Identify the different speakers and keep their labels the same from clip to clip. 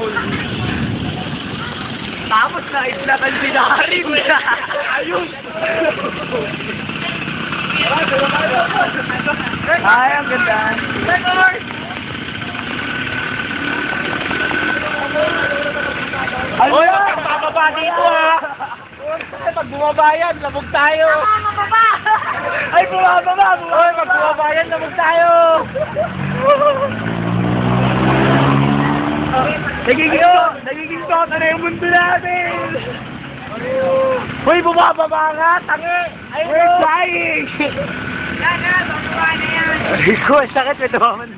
Speaker 1: Paul. Tapos na iplatan si Darin. Ayun. Ay, ang ganda. Record! Hoy, huwag kang bababa dito ha! Pag bumaba yan, labog tayo!
Speaker 2: Mababa!
Speaker 1: Ay, bumababa! Hoy, pag bumaba yan, labog tayo! Nagiging tota na yung mundo natin! Hoy, bumababa nga! Tangi! We're flying!
Speaker 2: Yan na, bababa na yan.
Speaker 1: Ay, ko, sakit. May tumaman.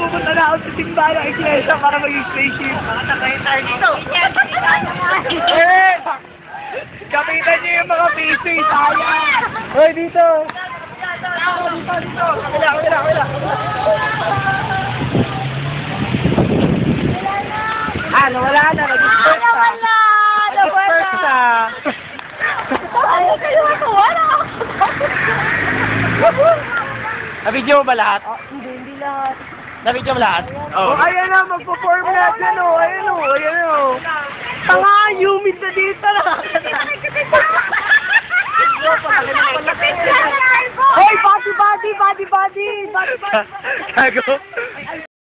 Speaker 1: Pupunta na ako sa simbahan ng iglesia para maging spaceship. Nakatakayin tayo dito. Eh! Kapitan niyo yung mga PC, sayang! Hoy, dito! Dito! Kabila! Nawala na. Nag-disperse na. Nag-disperse na.
Speaker 2: Ayaw kayo ako, wala ako.
Speaker 1: Na-video mo ba lahat?
Speaker 2: Hindi lahat.
Speaker 1: Na-video mo lahat? Oo. Ayan na, magpo-form natin o. Ayan o. Tanga, humid na dito na. Hoy, body! Gago.